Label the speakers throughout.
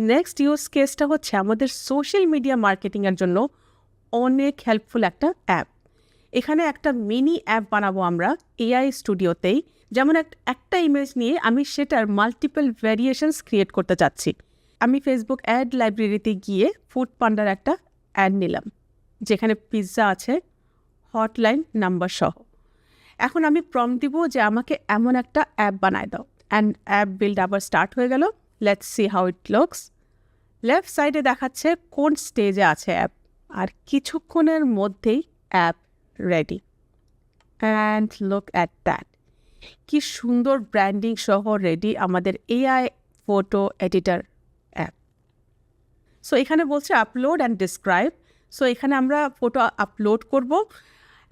Speaker 1: Next use কেসটা হচ্ছে আমাদের সোশ্যাল মিডিয়া মার্কেটিংয়ের জন্য অনেক হেল্পফুল একটা অ্যাপ। এখানে একটা মিনি অ্যাপ বানাবো আমরা এআই স্টুডিওতেই। যেমন একটা ইমেজ নিয়ে আমি সেটার মাল্টিপল ভ্যারিয়েশনস ক্রিয়েট করতে চাচ্ছি। আমি ফেসবুক অ্যাড লাইব্রেরিতে গিয়ে ফুড পান্ডার একটা অ্যাড নিলাম, যেখানে পিৎজা আছে হটলাইন নাম্বার সহ। এখন আমি প্রম্পট দিব যে আমাকে এমন একটা অ্যাপ বানায় দাও, অ্যান্ড অ্যাপ বিল্ড আবার স্টার্ট হয়ে গেল। Let's see how it looks. Left সাইডে দেখাচ্ছে কোন স্টেজে আছে অ্যাপ, আর কিছুক্ষণের মধ্যেই app ready. And look at that, কি সুন্দর ব্র্যান্ডিং সহ রেডি আমাদের AI photo editor app. So এখানে বলছে আপলোড অ্যান্ড ডিসক্রাইব। সো এখানে আমরা ফটো আপলোড করব।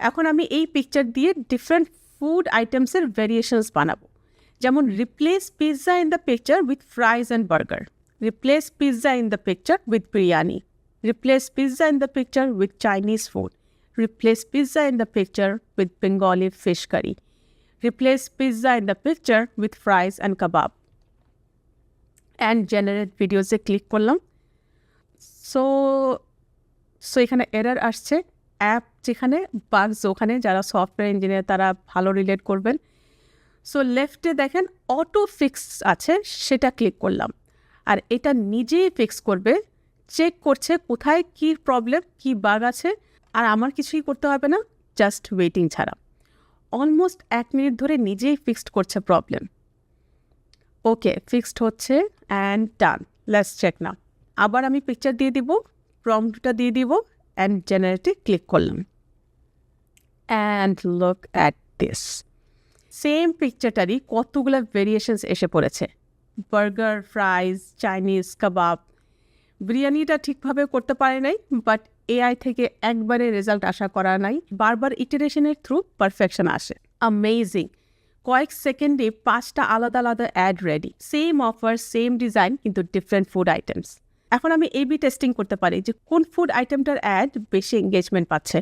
Speaker 1: এখন আমি এই পিকচার দিয়ে ডিফারেন্ট ফুড আইটেমসের ভ্যারিয়েশনস বানাবো। যেমন replace pizza in the picture with ফ্রাইজ and burger, replace pizza in the picture with biryani, replace pizza in the picture with Chinese food, replace pizza in the picture with Bengali fish curry, replace pizza in the picture with fries and kebab, and generate videos A click করলাম। So এখানে error আসছে, app যেখানে বাগস ওখানে, যারা software engineer তারা ভালো relate করবেন। So লেফটে দেখেন অটো ফিক্স আছে, সেটা ক্লিক করলাম, আর এটা নিজেই ফিক্স করবে, চেক করছে কোথায় কী প্রবলেম, কী বাগ আছে, আর আমার কিছুই করতে হবে না, জাস্ট ওয়েটিং ছাড়া। অলমোস্ট 1 মিনিট ধরে নিজেই ফিক্সড করছে প্রবলেম। ওকে, ফিক্সড হচ্ছে and done. Let's check now. আবার আমি পিকচার দিয়ে দিব, প্রম্পটটা দিয়ে দিব, অ্যান্ড জেনারেটে ক্লিক করলাম। And look at this, same পিকচারটারই কতগুলো ভেরিয়েশনস এসে পড়েছে। Burger, fries, Chinese, kebab. বিরিয়ানিটা ঠিকভাবে করতে পারে নাই, বাট এআই থেকে একবারে রেজাল্ট আশা করা নাই, বারবার ইটারেশনের থ্রু পারফেকশন আসে। অ্যামেজিং! কয়েক সেকেন্ডে 5টা আলাদা আলাদা ad ready, same offer, same design, কিন্তু ডিফারেন্ট ফুড আইটেমস। এখন আমি এবি টেস্টিং করতে পারি যে কোন ফুড আইটেমটার অ্যাড বেশি এঙ্গেজমেন্ট পাচ্ছে।